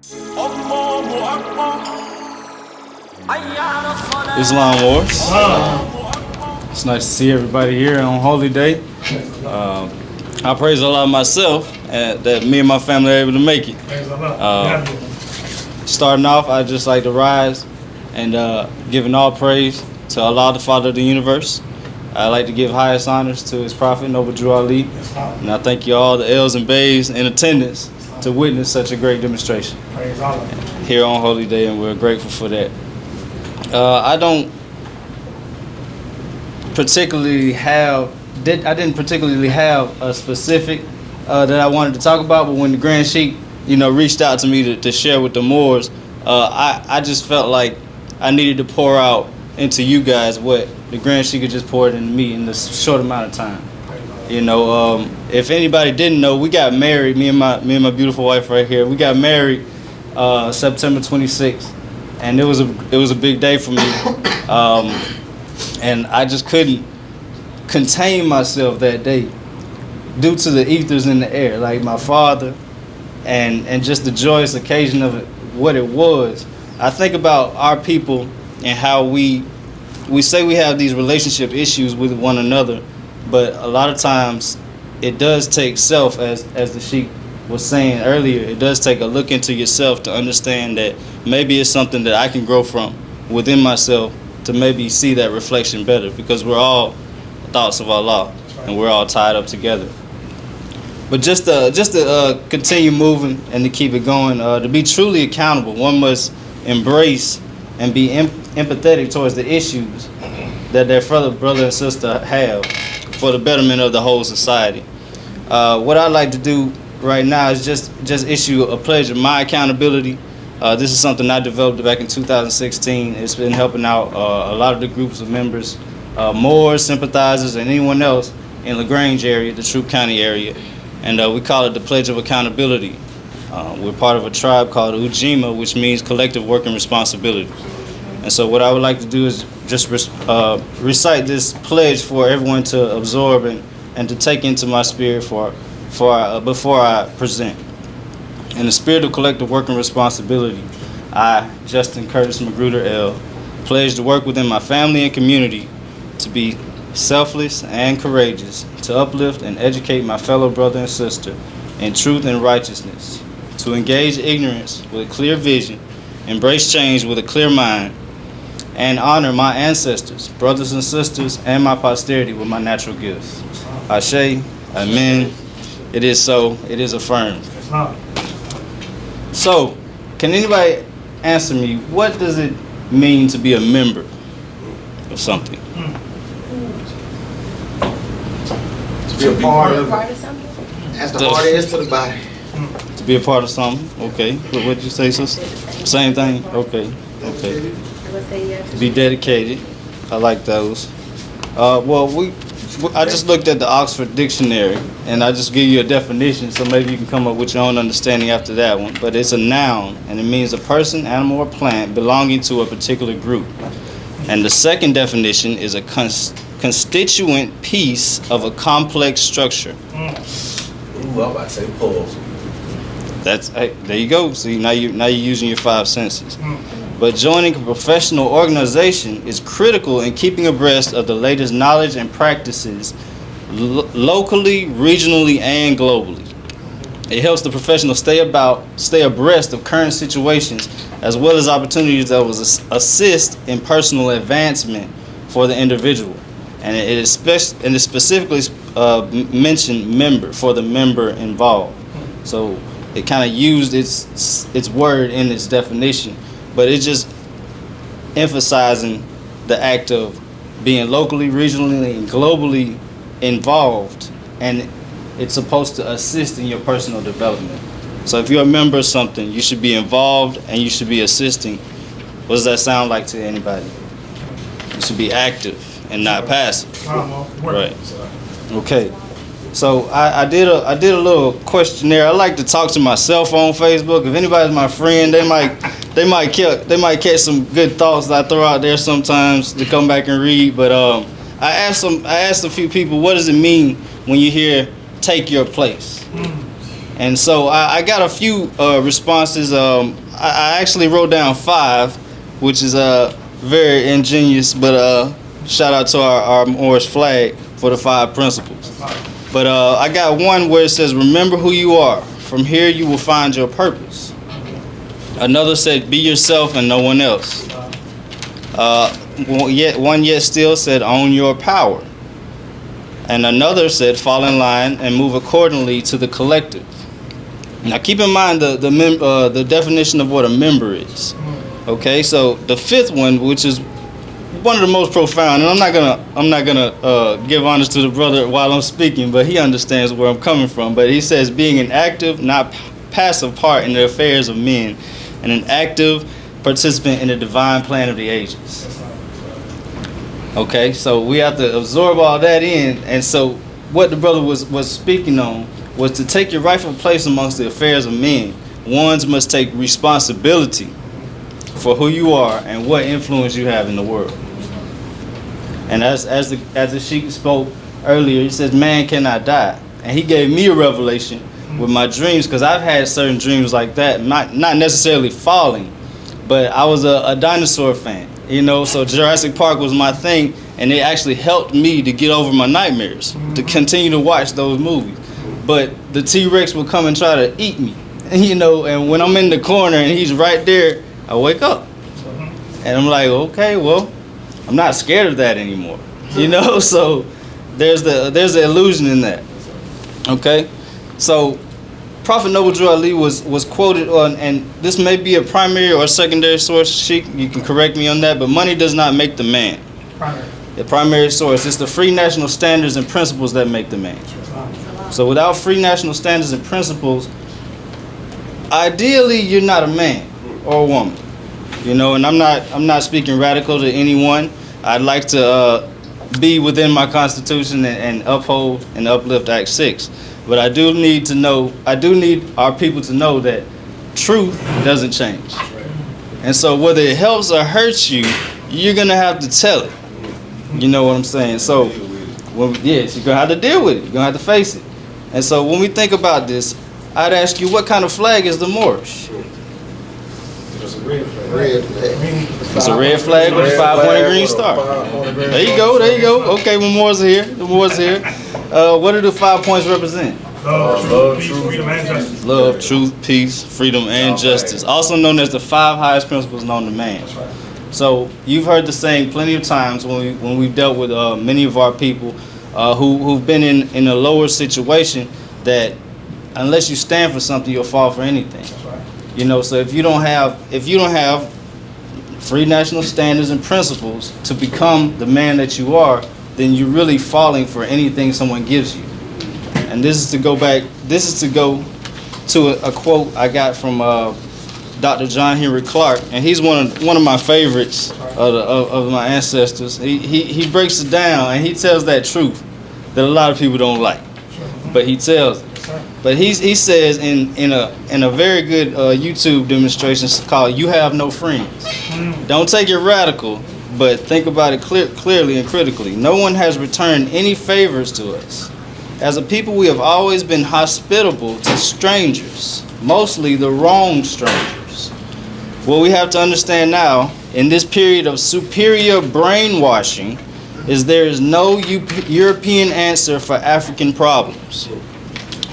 Islam Wars. It's nice to see everybody here on Holy Day. I praise Allah myself that me and my family are able to make it. Starting off, I just like to rise and giving all praise to Allah, the Father of the universe. I like to give highest honors to His Prophet, Noble Drew Ali. And I thank you all, the L's and Bays in attendance, to witness such a great demonstration here on Holy Day, and we're grateful for that. I didn't particularly have a specific that I wanted to talk about, but when the Grand Sheikh, reached out to me to share with the Moors, I just felt like I needed to pour out into you guys what the Grand Sheikh had just poured into me in this short amount of time. If anybody didn't know, we got married. Me and my beautiful wife right here. We got married September 26th, and it was a big day for me. And I just couldn't contain myself that day due to the ethers in the air, like my father, and just the joyous occasion of it, what it was. I think about our people and how we say we have these relationship issues with one another, but a lot of times it does take self, as the Sheikh was saying earlier, it does take a look into yourself to understand that maybe it's something that I can grow from within myself to maybe see that reflection better, because we're all thoughts of Allah and we're all tied up together. But just to continue moving and to keep it going, to be truly accountable, one must embrace and be empathetic towards the issues that their fellow brother and sister have for the betterment of the whole society. What I'd like to do right now is just issue a pledge of my accountability. This is something I developed back in 2016. It's been helping out a lot of the groups of members, Moors, sympathizers, and anyone else in LaGrange area, the Troup County area. And we call it the Pledge of Accountability. We're part of a tribe called Ujima, which means collective working responsibility. And so what I would like to do is just recite this pledge for everyone to absorb and to take into my spirit before I present. In the spirit of collective working responsibility, I, Justin Curtis McGruder-El, pledge to work within my family and community to be selfless and courageous, to uplift and educate my fellow brother and sister in truth and righteousness, to engage ignorance with a clear vision, embrace change with a clear mind, and honor my ancestors, brothers and sisters, and my posterity with my natural gifts. Ashe, Amen. It is so, it is affirmed. So, can anybody answer me, what does it mean to be a member of something? To be a part of something? As the heart is to the body. To be a part of something, okay. What did you say, sister? Same thing? Okay. To be dedicated. I like those. I just looked at the Oxford Dictionary, and I just give you a definition, so maybe you can come up with your own understanding after that one. But it's a noun, and it means a person, animal, or plant belonging to a particular group. And the second definition is a constituent piece of a complex structure. Ooh, I'm about to say pause. There you go. See, now you're using your five senses. But joining a professional organization is critical in keeping abreast of the latest knowledge and practices locally, regionally, and globally. It helps the professional stay abreast of current situations, as well as opportunities that will assist in personal advancement for the individual. And it is specifically mentioned member, for the member involved. So it kind of used its word in its definition, but it's just emphasizing the act of being locally, regionally, and globally involved, and it's supposed to assist in your personal development. So if you're a member of something, you should be involved and you should be assisting. What does that sound like to anybody? You should be active and not passive. Right. Okay. So I did a little questionnaire. I like to talk to myself on Facebook. If anybody's my friend, they might catch some good thoughts that I throw out there sometimes to come back and read. But I asked a few people, what does it mean when you hear "take your place"? And so I got a few responses. I actually wrote down 5, which is very ingenious, but shout out to our orange flag for the 5 principles. But I got one where it says, remember who you are. From here you will find your purpose. Another said, be yourself and no one else. One yet still said, own your power. And another said, fall in line and move accordingly to the collective. Now keep in mind the definition of what a member is. Okay, so the 5th one, which is one of the most profound, and I'm not gonna give honors to the brother while I'm speaking, but he understands where I'm coming from. But he says, being an active, not passive part in the affairs of men, and an active participant in the divine plan of the ages. Okay, so we have to absorb all that in, and so what the brother was speaking on was to take your rightful place amongst the affairs of men. Ones must take responsibility for who you are and what influence you have in the world. And as the sheik spoke earlier, he says, man cannot die. And he gave me a revelation with my dreams, because I've had certain dreams like that, not necessarily falling, but I was a dinosaur fan, you know, so Jurassic Park was my thing, and it actually helped me to get over my nightmares, to continue to watch those movies. But the T-Rex would come and try to eat me, you know, and when I'm in the corner and he's right there, I wake up. And I'm like, okay, well, I'm not scared of that anymore, you know, so there's the illusion in that, okay? So Prophet Noble Drew Ali was quoted on, and this may be a primary or secondary source, Sheikh, you can correct me on that, but money does not make the man. Primary. The primary source, it's the free national standards and principles that make the man. So without free national standards and principles, ideally you're not a man or a woman, you know, and I'm not speaking radical to anyone. I'd like to be within my constitution and uphold and uplift Act 6. But I do need our people to know that truth doesn't change. And so whether it helps or hurts you, you're going to have to tell it. You know what I'm saying? So, yes, you're going to have to deal with it. You're going to have to face it. And so when we think about this, I'd ask you, what kind of flag is the Moorish? It's a red flag. It's a red flag with a 5-pointed green star. There you go. Okay, when Moors are here. What do the 5 points represent? Love, truth, freedom, and justice. Love, truth, peace, freedom, and justice. Also known as the 5 highest principles known to man. So you've heard the saying plenty of times when we've dealt with many of our people who've been in a lower situation, that unless you stand for something, you'll fall for anything. You know, so if you don't have free national standards and principles to become the man that you are, then you're really falling for anything someone gives you. And this is to go to a quote I got from Dr. John Henry Clark, and he's one of my favorites of my ancestors. He breaks it down and he tells that truth that a lot of people don't like, but he tells it. But he says in a very good YouTube demonstration called "You Have No Friends." Don't take it radical, but think about it clearly and critically. No one has returned any favors to us. As a people, we have always been hospitable to strangers, mostly the wrong strangers. What we have to understand now, in this period of superior brainwashing, is there is no European answer for African problems.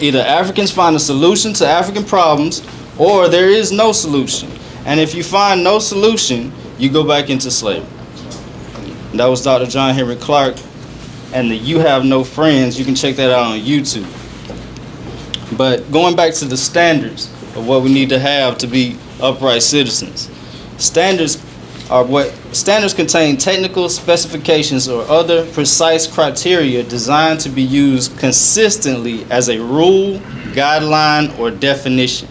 Either Africans find a solution to African problems, or there is no solution. And if you find no solution, you go back into slavery. And that was Dr. John Henry Clark, and the "You Have No Friends." You can check that out on YouTube. But going back to the standards of what we need to have to be upright citizens. Standards contain technical specifications or other precise criteria designed to be used consistently as a rule, guideline, or definition.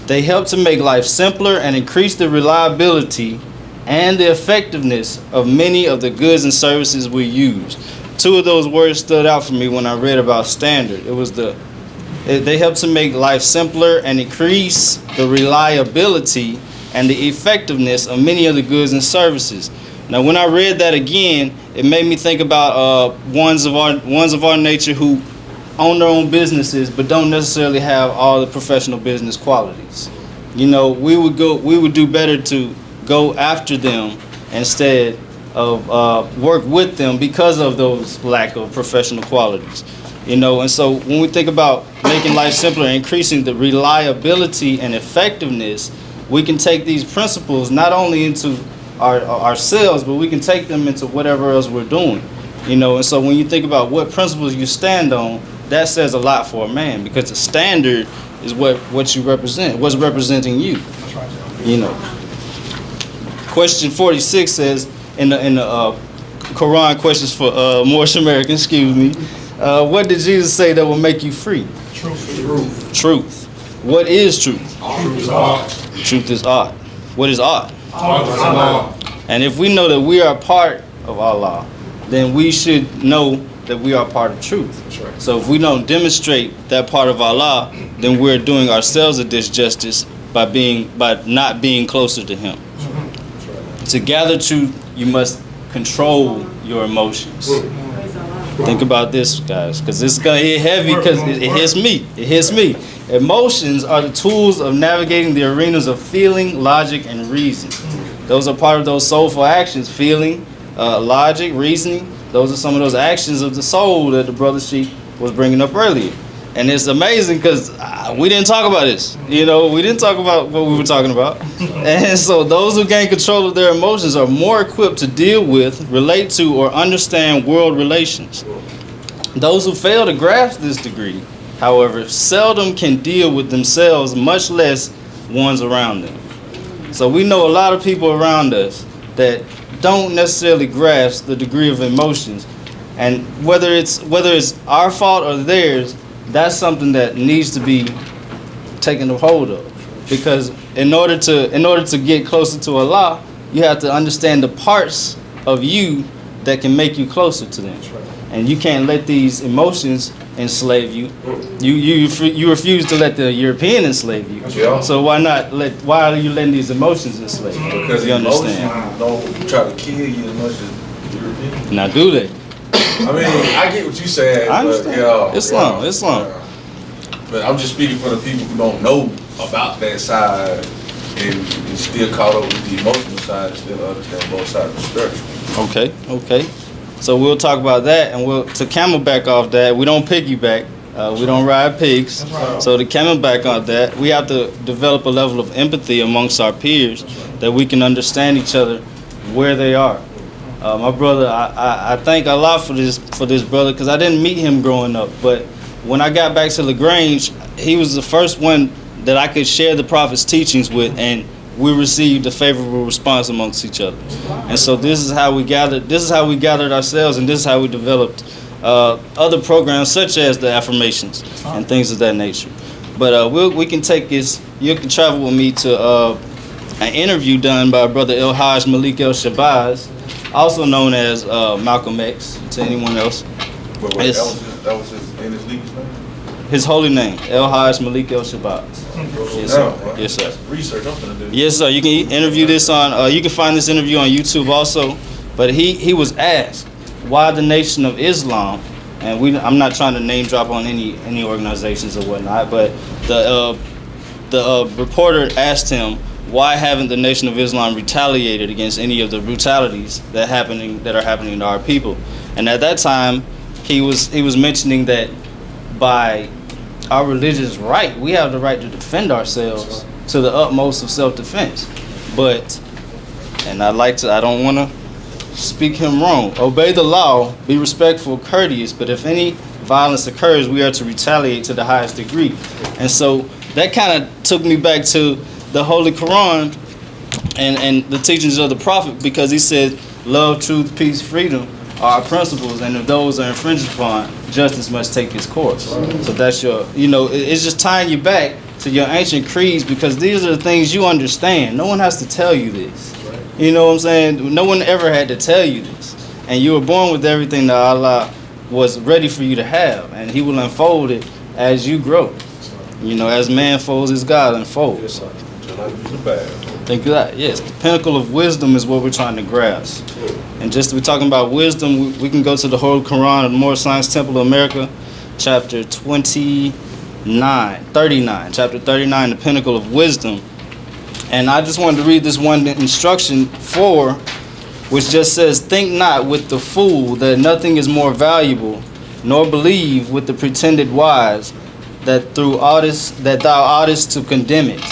They help to make life simpler and increase the reliability and the effectiveness of many of the goods and services we use. 2 of those words stood out for me when I read about standard. They help to make life simpler and increase the reliability and the effectiveness of many of the goods and services. Now, when I read that again, it made me think about ones of our nature who own their own businesses, but don't necessarily have all the professional business qualities. You know, we would do better to go after them instead of work with them because of those lack of professional qualities. You know, and so when we think about making life simpler and increasing the reliability and effectiveness, we can take these principles not only into ourselves, but we can take them into whatever else we're doing. You know, and so when you think about what principles you stand on, that says a lot for a man, because the standard is what you represent, what's representing you. You know. Question 46 says in the Quran questions for Moorish Americans, excuse me, what did Jesus say that will make you free? Truth. Truth. What is truth? Truth is odd. Truth is odd. What is odd? Allah. And if we know that we are part of Allah, then we should know that we are part of truth. That's right. So if we don't demonstrate that part of Allah, then we're doing ourselves a disjustice by not being closer to Him. That's right. To gather truth, you must control your emotions. Think about this, guys, because it's gonna hit heavy, because it hits me. It hits me. Emotions are the tools of navigating the arenas of feeling, logic, and reason. Those are part of those soulful actions: feeling, logic, reasoning. Those are some of those actions of the soul that the brother Sheikh was bringing up earlier. And it's amazing because we didn't talk about this. You know, we didn't talk about what we were talking about. And so those who gain control of their emotions are more equipped to deal with, relate to, or understand world relations. Those who fail to grasp this degree, however, seldom can deal with themselves, much less ones around them. So we know a lot of people around us that don't necessarily grasp the degree of emotions. And whether it's our fault or theirs, that's something that needs to be taken a hold of, because in order to get closer to Allah, you have to understand the parts of you that can make you closer to them, and you can't let these emotions enslave you. You refuse to let the European enslave you. Yeah. So why are you letting these emotions enslave you? Because You emotions understand? don't try to kill you as much as Europeans. Now do they? I mean, I get what you saying. I understand. But, Islam. yeah. But I'm just speaking for the people who don't know about that side and still caught up with the emotional side and still understand both sides of the spectrum. Okay. So we'll talk about that, and to camelback off that, we don't piggyback. We don't ride pigs. So to camelback on that, we have to develop a level of empathy amongst our peers that we can understand each other where they are. My brother, I thank Allah for this brother, because I didn't meet him growing up, but when I got back to LaGrange, he was the first one that I could share the Prophet's teachings with, and we received a favorable response amongst each other. And so this is how we gathered ourselves, and this is how we developed other programs such as the affirmations and things of that nature. But we can take this. You can travel with me to an interview done by Brother El-Hajj Malik El-Shabazz, also known as Malcolm X to anyone else. But wait, that was his in his legal name? His holy name, El-Hajj Malik El-Shabazz. Yes, sir. Yes, sir. Research I'm gonna do. Yes, sir. You can interview this on. You can find this interview on YouTube also. But he was asked why the Nation of Islam, and I'm not trying to name drop on any organizations or whatnot, but the reporter asked him, why haven't the Nation of Islam retaliated against any of the brutalities that are happening to our people? And at that time, he was mentioning that by our religious right, we have the right to defend ourselves to the utmost of self-defense. But, and I don't want to speak him wrong, obey the law, be respectful, courteous, but if any violence occurs, we are to retaliate to the highest degree. And so that kind of took me back to the Holy Quran and the teachings of the Prophet, because he said love, truth, peace, freedom are our principles, and if those are infringed upon, justice must take its course. So that's it's just tying you back to your ancient creeds, because these are the things you understand. No one has to tell you this. You know what I'm saying? No one ever had to tell you this. And you were born with everything that Allah was ready for you to have, and He will unfold it as you grow. You know, as man folds, as God unfolds. Think of that. Yes, the pinnacle of wisdom is what we're trying to grasp. And just to be talking about wisdom, we can go to the Holy Quran of the Moorish Science Temple of America, chapter 39, chapter 39, the pinnacle of wisdom. And I just wanted to read this one instruction 4, which just says, think not with the fool that nothing is more valuable, nor believe with the pretended wise that thou oughtest to condemn it.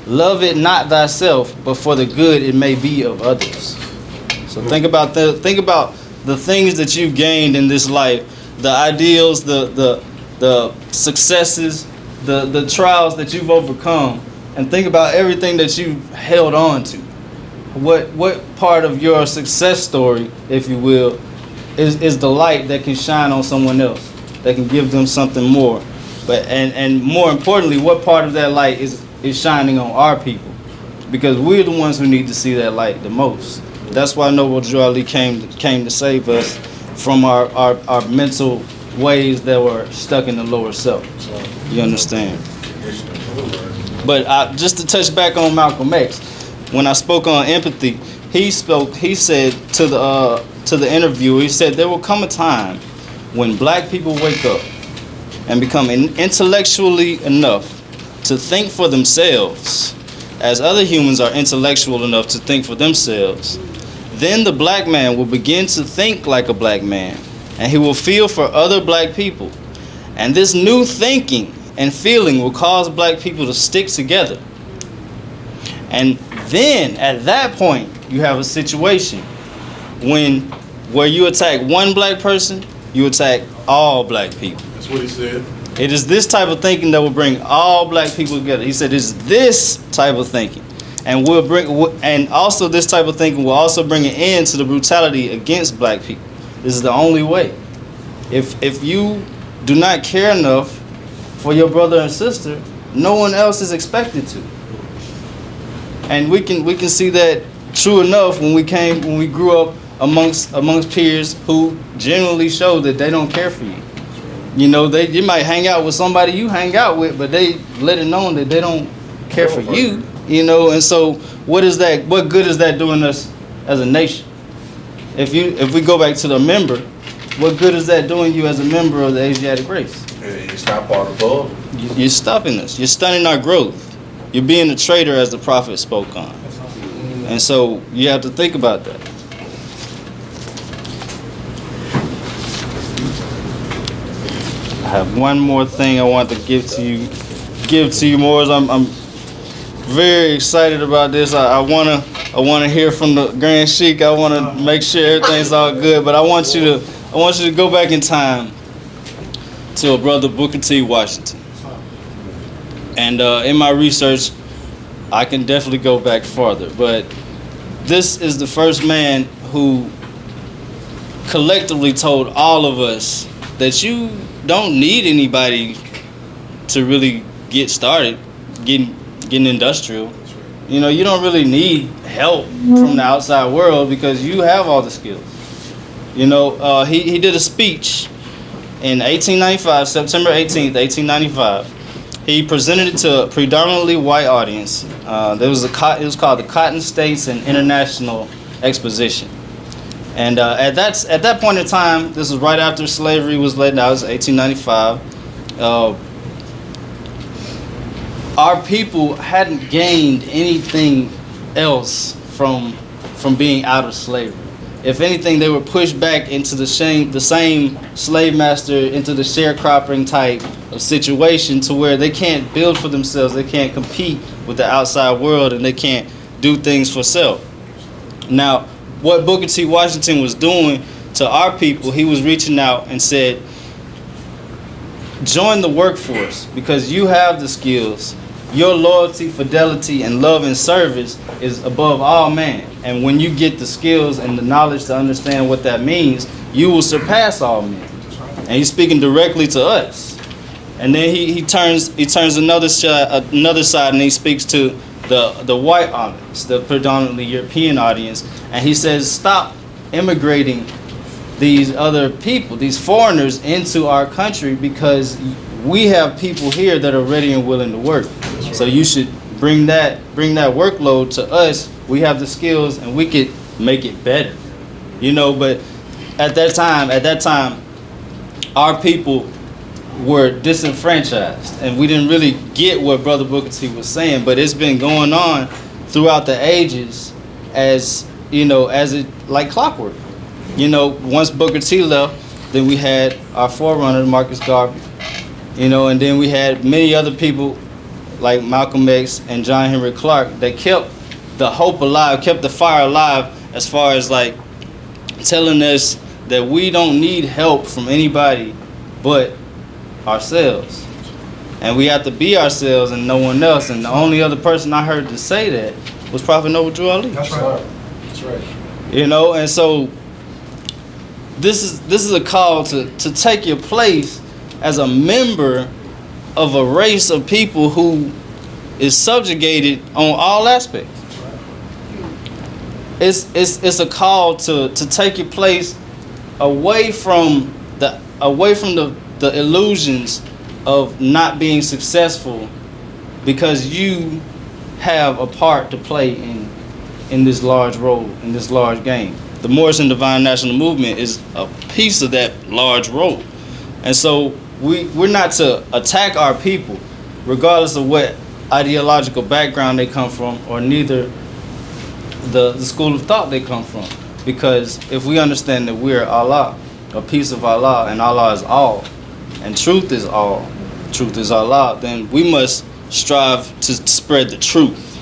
Love it not thyself, but for the good it may be of others. So think about the things that you've gained in this life, the ideals, the successes, the trials that you've overcome, and think about everything that you've held on to. What part of your success story, if you will, is the light that can shine on someone else, that can give them something more. But and more importantly, what part of that light is shining on our people? Because we're the ones who need to see that light the most. That's why Noble Drew Ali came to save us from our mental ways that were stuck in the lower self. You understand? But just to touch back on Malcolm X, when I spoke on empathy, he said to the interviewer, he said, there will come a time when black people wake up and become intellectually enough to think for themselves, as other humans are intellectual enough to think for themselves. Then the black man will begin to think like a black man, and he will feel for other black people. And this new thinking and feeling will cause black people to stick together. And then at that point, you have a situation where you attack one black person, you attack all black people. That's what he said. It is this type of thinking that will bring all black people together. He said it's this type of thinking. And also this type of thinking will also bring an end to the brutality against black people. This is the only way. If you do not care enough for your brother and sister, no one else is expected to. And we can see that true enough when we grew up amongst peers who generally show that they don't care for you. You know, you might hang out with somebody you hang out with, but they let it known that they don't care for you. You know, and so what good is that doing us as a nation? If we go back to the member, what good is that doing you as a member of the Asiatic race? It's not part of love. You're stopping us. You're stunning our growth. You're being a traitor, as the prophet spoke on. And so you have to think about that. I have one more thing I want to give to you, Morris. I'm very excited about this. I wanna hear from the Grand Sheik. I wanna make sure everything's all good. But I want you to go back in time to a brother, Booker T. Washington. And in my research, I can definitely go back farther. But this is the first man who collectively told all of us that you don't need anybody to really get started, getting industrial. You know, you don't really need help from the outside world because you have all the skills. You know, he did a speech in 1895, September 18th, 1895. He presented it to a predominantly white audience. It was called the Cotton States and International Exposition. And at that point in time, this was right after slavery was let down. It was 1895. Our people hadn't gained anything else from being out of slavery. If anything, they were pushed back into the same slave master, into the sharecropping type of situation, to where they can't build for themselves, they can't compete with the outside world, and they can't do things for self. Now, what Booker T. Washington was doing to our people, he was reaching out and said, join the workforce because you have the skills. Your loyalty, fidelity, and love and service is above all man. And when you get the skills and the knowledge to understand what that means, you will surpass all men. And he's speaking directly to us. And then he turns another side and he speaks to the white audience, the predominantly European audience, and he says, stop immigrating these other people, these foreigners, into our country because we have people here that are ready and willing to work. So you should bring that workload to us. We have the skills and we could make it better. You know, but at that time, our people were disenfranchised, and we didn't really get what Brother Booker T was saying. But it's been going on throughout the ages, as you know, as it like clockwork. You know, once Booker T left, then we had our forerunner, Marcus Garvey. You know, and then we had many other people like Malcolm X and John Henry Clark that kept the hope alive, kept the fire alive, as far as like telling us that we don't need help from anybody but ourselves. And we have to be ourselves and no one else. And the only other person I heard to say that was Prophet Noble Drew Ali. That's right. That's right. You know, and so this is a call to take your place as a member of a race of people who is subjugated on all aspects. It's a call to take your place away from the illusions of not being successful, because you have a part to play in this large role, in this large game. The Morrison Divine National Movement is a piece of that large role. And so we're not to attack our people, regardless of what ideological background they come from, or neither the school of thought they come from. Because if we understand that we're Allah, a piece of Allah, and Allah is all, and truth is all, truth is Allah, then we must strive to spread the truth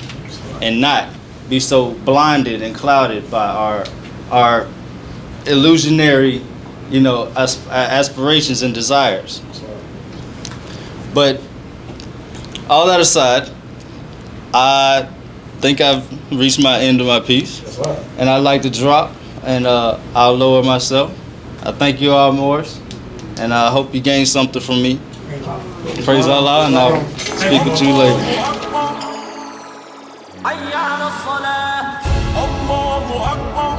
and not be so blinded and clouded by our illusionary, you know, aspirations and desires. But all that aside, I think I've reached my end of my piece. That's right. And I'd like to drop, and I'll lower myself. I thank you all, Morris, and I hope you gain something from me. Praise Allah, and I'll speak with you later. حي على الصلاة الله أكبر